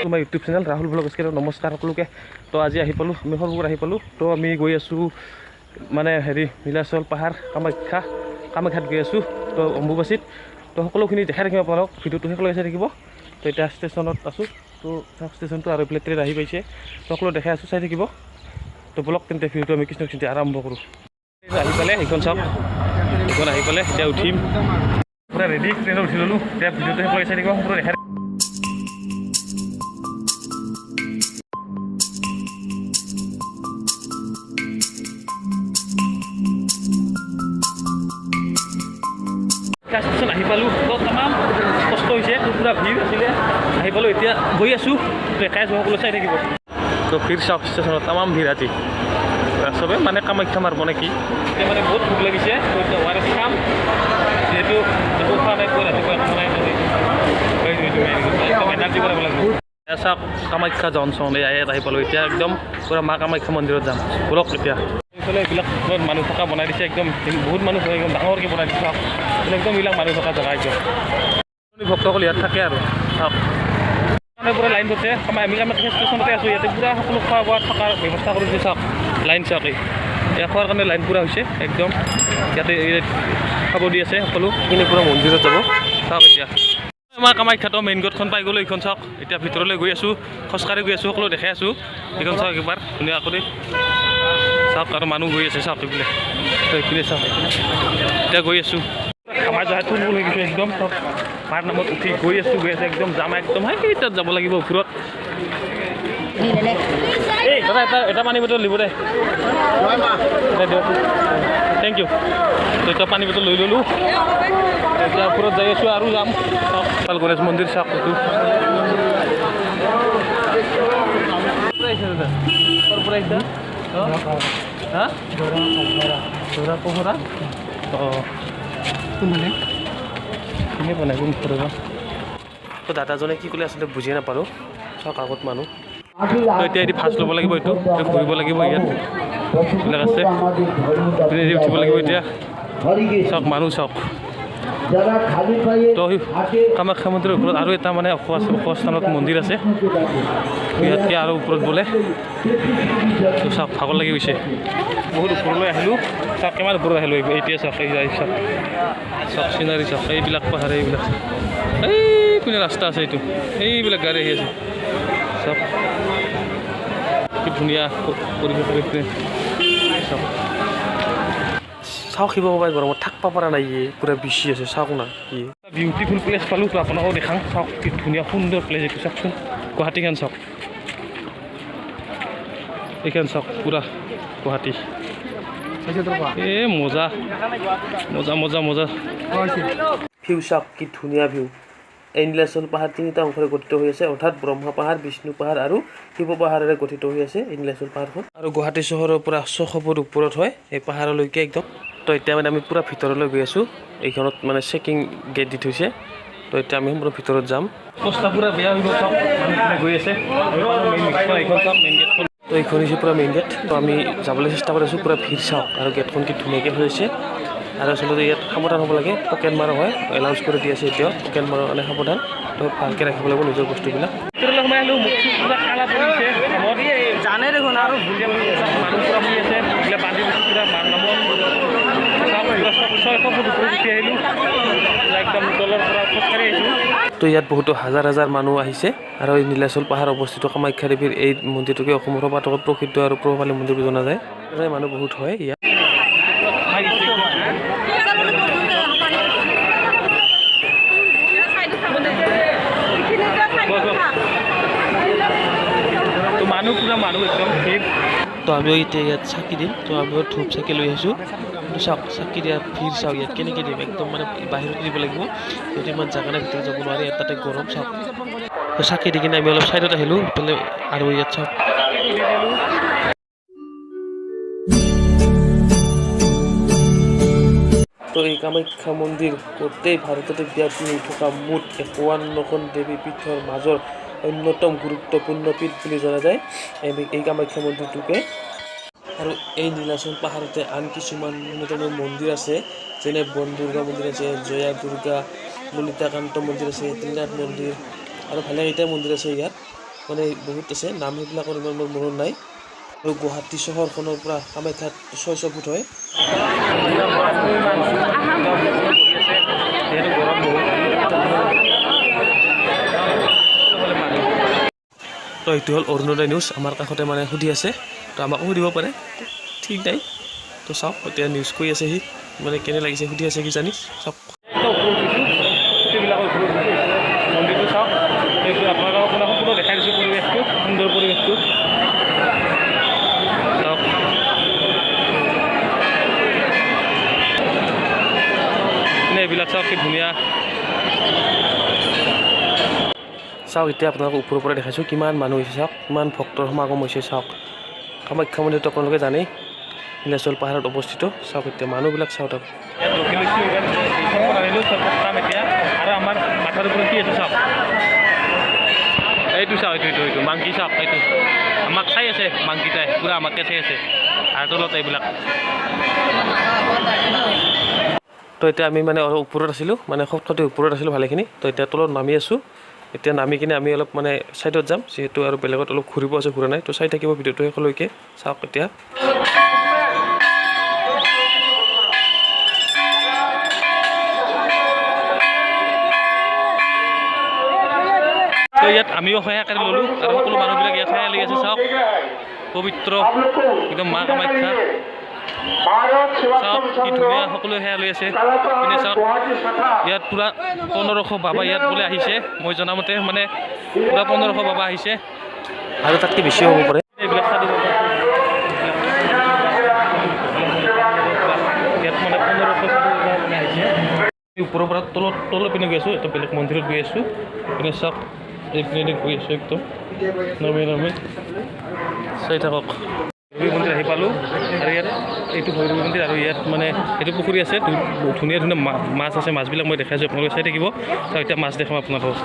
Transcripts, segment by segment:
তোমাৰ YouTube channel Rahul ব্লগস্কে নমস্কাৰ সকলোকে। তো আজি আহি পালোঁ, আমি সৰুবোৰ আহি পালোঁ। তো আমি গৈ আছোঁ মানে নীলাচল পাহাৰ কামাখ্যাত গৈ আছোঁ। তো অম্বুবাচীত তো সকলোখিনি দেখাই থাকিম আপোনালোক, ভিডিঅ'টো সকলোকে চাই থাকিব। তো এতিয়া ষ্টেচনত আছোঁ। তো ষ্টেচনটো আৰু এইফালে ট্ৰেইন আহি পাইছে। তো সকলো দেখাই আছোঁ, চাই থাকিব। তো ব্লগ তেন্তে ভিডিঅ'টো আমি কৃষ্ণ চিন্তা আৰম্ভ কৰোঁ। আহি পালে সেইখন চাওক, সেইখন আহি পালে এতিয়া উঠিম। পুৰা ৰেডি, ট্ৰেইনত উঠি ল'লোঁ। এতিয়া ভিডিঅ'টো সকলোকে চাই থাকিব, সকলো দেখাই ষ্টেচন আহি পালোঁ। তো তামাম কষ্ট হৈছে, পূৰা ভিৰ আছিলে। আহি পালোঁ, এতিয়া গৈ আছোঁ। দেখাই আছোঁ, সকলো চাই থাকিব। তো ভিৰ চাওক, ষ্টেচনত তামাম ভিৰ আজি চবে মানে কামাখ্যা মাৰিব নেকি। এতিয়া মানে বহুত ভোক লাগিছে। তো এতিয়া ORS খাম, যিহেতু একো খোৱা নাই, ৰাতিপুৱা একো নাই, এনাৰ্জি কৰিব লাগিব। চাওক কামাখ্যা জংচন ইয়াত আহি পালোঁ। এতিয়া একদম পূৰা মা কামাখ্যা মন্দিৰত যাম বলক। এতিয়া এইফালে এইবিলাক মানুহ থকা বনাই দিছে, একদম বহুত মানুহ একদম ডাঙৰকৈ বনাই দিছে। চাওক একদম এইবিলাক মানুহ থকা জেগা, একদম ভক্তসকল ইয়াত থাকে আৰু চাওক পুৰা লাইন ধৰছে। আমি ষ্টেচনতে আছোঁ, ইয়াতে পূৰা সকলো খোৱা বোৱা থকাৰ ব্যৱস্থা কৰি দিছে। চাওক লাইন চাওক, এই খোৱাৰ কাৰণে লাইন পূৰা হৈছে একদম। ইয়াতে খাব দি আছে সকলোখিনি, পূৰা মন্দিৰত যাব। চাওক এতিয়া আমাৰ কামাখ্যাতো মেইন গেটখন পাই গ'লোঁ। এইখন চাওক, এতিয়া ভিতৰলৈ গৈ আছোঁ, খোজকাঢ়ি গৈ আছোঁ, সকলো দেখাই আছোঁ। এইখন চাওক একবাৰ ধুনীয়া কৰি চাওক, আৰু মানুহ গৈ আছে চাওক এইফালে। এইফালে চাওক, এতিয়া গৈ আছোঁ। আমাৰ জেগা থুল হৈ গৈছোঁ একদম। চাওক মাৰ নামত উঠি গৈ আছোঁ, একদম যাম একদম। তাত যাব লাগিব ওপৰত। এই দাদা এটা পানী বটল দিব দে, দিয়ক, থেংক ইউ। তো এতিয়া পানী বটল লৈ ল'লোঁ। এতিয়া ওপৰত যাই আছোঁ আৰু যাম। চাওক গণেশ মন্দিৰ চাওক, এইটো পোহৰা। অঁ কোনে বনাই কোন ফৰবা। তো দাদাজনে কি ক'লে আচলতে বুজিয়ে নাপালোঁ। চাওক আগত মানুহ। তো এতিয়া এটি ফাৰ্ষ্ট ল'ব লাগিব, এইটো ঘূৰিব লাগিব। ইয়াত এইবিলাক আছে, উঠিব লাগিব। এতিয়া চাওক মানুহ চাওক। তো কামাখ্যা মন্দিৰৰ ওপৰত আৰু এটা মানে ওখ স্থানত মন্দিৰ আছে, ইয়াতকৈ আৰু ওপৰত বোলে। তো চাওক ভাগৰ লাগি গৈছে, বহুত ওপৰলৈ আহিলোঁ। চাওক কিমান ওপৰত আহিলোঁ। এতিয়া চাওক এই চাওক, চাওক চিনাৰী চাওক, এইবিলাক পাহাৰ, এইবিলাক এই কোনে ৰাস্তা আছে, এইটো এইবিলাক গাড়ী আহি আছে। চাওক কি ধুনীয়া পৰিৱেশ। চাওক চাওক শিৱ বাবাই গৰমত থাকিব পৰা নাই, পূৰা বেছি আছে। চাওক না কি বিউটিফুল প্লেচ পালোঁ। তো আপোনালোকেও দেখাওঁ। চাওক কি ধুনীয়া সুন্দৰ প্লেচ এইটো। চাওকচোন গুৱাহাটীখন চাওক, এইখন চাওক পূৰা গুৱাহাটী। মজা মজা মজা মজা ভিউ চাওক, কি ধুনীয়া ভিউ। এই নীলাচল পাহাৰ তিনিটা অংশৰে গঠিত হৈ আছে, অৰ্থাৎ ব্ৰহ্মা পাহাৰ, বিষ্ণু পাহাৰ আৰু শিৱ পাহাৰেৰে গঠিত হৈ আছে এই নীলাচল পাহাৰখন। আৰু গুৱাহাটী চহৰৰ পৰা 600 ফুট ওপৰত হয় এই পাহাৰলৈকে একদম। তো এতিয়া মানে আমি পূৰা ভিতৰলৈ গৈ আছোঁ। এইখনত মানে চেকিং গেট দি থৈছে। তো এতিয়া আমি সম্পূৰ্ণ ভিতৰত যাম। অৱস্থা পূৰা বেয়া হৈ গ'ল। চাওক মানুহখিনি গৈ আছে। এইখন চাওক মেইন গেটখন। তো এইখন হৈছে পূৰা মেইন গেট। তো আমি যাবলৈ চেষ্টা কৰি আছোঁ। পূৰা ভিৰ চাওক, আৰু গেটখন কি ধুনীয়াকৈ হৈছে। আৰু আচলতে ইয়াত সাৱধান হ'ব লাগে, পকেট মাৰ হয়, এলাউন্স কৰি দি আছে এতিয়াও পকেট মাৰৰ কাৰণে সাৱধান। তো ভালকৈ ৰাখিব লাগিব নিজৰ বস্তুবিলাক। ভিতৰলৈ সোমাই আহিলোঁ, পূৰা কালা পৰিছে জানে দেখোন। আৰু মানুহ পূৰা শুই আছে, বান্ধি দিছোঁ পূৰা মাৰ নামত। চাওক 600 ফুট ওপৰত উঠি আহিলোঁ, একদম তলৰ পৰা খোজকাঢ়ি আহিছোঁ। তো ইয়াত বহুতো হাজাৰ হাজাৰ মানুহ আহিছে। আৰু এই নীলাচল পাহাৰ অৱস্থিত কামাখ্যা দেৱীৰ এই মন্দিৰটোকে অসমৰ সবাতোকৈ প্ৰসিদ্ধ আৰু প্ৰভাৱশালী মন্দিৰ বুলি জনা যায়। মানুহ বহুত হয় ইয়াত। তো মানুহ পূৰা মানুহ একদম ভিৰ। তো আমিও এতিয়া ইয়াত চাকি দিম। তো আমিও ধূপ চাকি লৈ আহিছোঁ। চাওক চাকি দিয়াত ভিৰ চাওক, ইয়াত কেনেকৈ দিম, একদম মানে বাহিৰত দিব লাগিব, যদি ইমান জেগা নাই, ভিতৰত যাব নোৱাৰি। তাতে গৰম। চাওক তো চাকি দি কিনে আমি অলপ ছাইডত আহিলোঁ ইফালে। আৰু ইয়াত চাওক তো এই কামাখ্যা মন্দিৰ গোটেই ভাৰততে ব্যাপী হৈ থকা মুঠ 51খন দেৱী পীঠৰ মাজৰ অন্যতম গুৰুত্বপূৰ্ণ পীঠ বুলি জনা যায় এই কামাখ্যা মন্দিৰটোকে। আৰু এই নীলাচল পাহাৰতে আন কিছুমান অন্যতম মন্দিৰ আছে, যেনে বন দুৰ্গা মন্দিৰ আছে, জয়া দুৰ্গা, ললিতাকান্ত মন্দিৰ আছে, ত্ৰিনাথ মন্দিৰ আৰু ভালেকেইটা মন্দিৰ আছে ইয়াত, মানে বহুত আছে, নাম সেইবিলাকৰ ইমান মোৰ মনত নাই। আৰু গুৱাহাটী চহৰখনৰ পৰা কামাখ্যাত 600 ফুট হয়। তো এইটো হ'ল অৰুণোদয় নিউজ, আমাৰ কাষতে মানে সুধি আছে, তো আমাকো সুধিব পাৰে, ঠিক নাই। তো চাওক এতিয়া নিউজ কৰি আছে সি, মানে কেনে লাগিছে সুধি আছে কিজানি, চাওক। মন্দিৰটো চাওক, আপোনালোকক সম্পূৰ্ণ দেখাই দিছোঁ পৰিৱেশটো, সুন্দৰ পৰিৱেশটো চাওক। এইবিলাক চাওক কি ধুনীয়া। চাওক এতিয়া আপোনালোকক ওপৰৰ পৰা দেখাইছোঁ কিমান মানুহ হৈছে, চাওক কিমান ভক্তৰ সমাগম হৈছে। চাওক কামাখ্যা মন্দিৰটো আপোনালোকে জানেই নীলাচল পাহাৰত অৱস্থিত। চাওক এতিয়া মানুহবিলাক চাওক। আৰু আমাৰ মাথাৰ ওপৰত কি আছে চাওক, এইটো চাওক, এইটো মাংকি চাওক, এইটো আমাক চাই আছে, মাংকিটাই পূৰা আমাকে চাই আছে। আৰু তলত এইবিলাক। তো এতিয়া আমি মানে অলপ ওপৰত আছিলোঁ, মানে সপ্তাহতে ওপৰত আছিলোঁ ভালেখিনি। তো এতিয়া তলত নামি আছোঁ। এতিয়া নামি কিনে আমি অলপ মানে ছাইডত যাম, যিহেতু আৰু বেলেগত অলপ ঘূৰিব আছে, ঘূৰা নাই। তো চাই থাকিব ভিডিঅ'টো শেষলৈকে। চাওক এতিয়া তো ইয়াত আমিও সেয়াকাৰী ল'লোঁ আৰু সকলো মানুহবিলাক ইয়াত সেয়া লাগি আছে। চাওক পবিত্ৰ একদম মা কামাখ্যা, চাওক কি ধুনীয়া, সকলোৱে সেয়া লৈ আছে। পিনে চাওক ইয়াত পূৰা 1500 বাবা ইয়াত বোলে আহিছে, মই জনামতে মানে পূৰা 1500 বাবা আহিছে, আৰু তাতকৈ বেছিও হ'ব পাৰে। এইবিলাক চাব ইয়াত মানে 1500 আহিছে। ওপৰৰ পৰা তলৰ পিনে গৈ আছোঁ, এটা বেলেগ মন্দিৰত গৈ আছোঁ। পিনে চাওক এইপিনে গৈ আছোঁ, একদম নামি চাই থাকক। ভৈৰৱী মন্দিৰ আহি পালোঁ, আৰু ইয়াত এইটো ভৈৰৱী মন্দিৰ, আৰু ইয়াত মানে এইটো পুখুৰী আছে, ধুনীয়া ধুনীয়া মাছ আছে। মাছবিলাক মই দেখাইছোঁ, আপোনালোকে চাই থাকিব। চাওক এতিয়া মাছ দেখাম আপোনালোকক।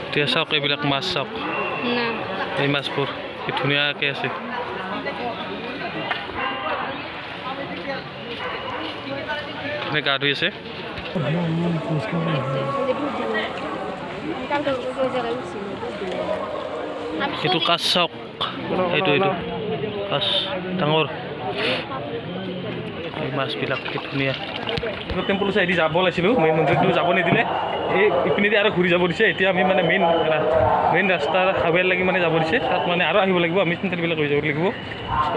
এতিয়া চাওক এইবিলাক মাছ, চাওক এই মাছবোৰ কি ধুনীয়াকৈ আছে। গা ধুই আছে। এইটো কাছ চাওক, এইটো কাছ ডাঙৰ। এই মাছবিলাক কি ধুনীয়া। টেম্পল চাইডি যাব ওলাইছিলোঁ, মেইন মন্দিৰটো যাব নিদিলে, এই ইপিনেদি আৰু ঘূৰি যাব দিছে। এতিয়া আমি মানে মেইন ৰাস্তাৰ হাৱেৰ লাগি মানে যাব দিছে, তাত মানে আৰু আহিব লাগিব, আমি চেণ্টাৰবিলাক লৈ যাব লাগিব।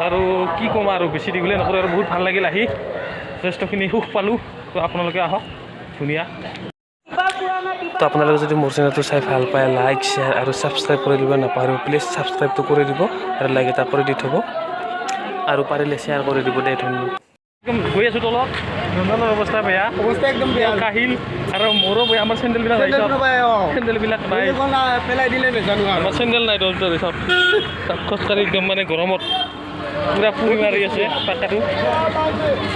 আৰু কি ক'ম আৰু, বেছি দীঘলীয়া নকৰোঁ আৰু। বহুত ভাল লাগিল আহি, যথেষ্টখিনি সুখ পালোঁ। তো আপোনালোকে আহক, ধুনীয়া। তো আপোনালোকে যদি মোৰ চেনেলটো চাই ভাল পায়, লাইক শ্বেয়াৰ আৰু ছাবস্ক্ৰাইব কৰি দিব নাপাহৰিব। প্লিজ ছাবস্ক্ৰাইবটো কৰি দিব আৰু লাইক এটা কৰি দি থ'ব, আৰু পাৰিলে শ্বেয়াৰ কৰি দিব দেই। ধন্যবাদ। গৈ আছোঁ তলত, ৰন্ধনৰ অৱস্থা বেয়া, অৱস্থা একদম বেয়া, কাহিল আৰু মোৰো বেয়া। আমাৰ চেণ্ডেলবিলাক নাই, চেণ্ডেলবিলাক নাই, পেলাই দিলে নাজানো। আমাৰ চেণ্ডেল নাই, দৰজৰি চব খোজকাঢ়ি একদম মানে গৰমত পূৰা পুৰি মাৰি আছে পাকাটো।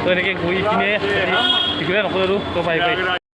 তো এনেকৈ গৈ কিনে দীঘলীয়া নকৰোঁ আৰু। তো বাই বাই।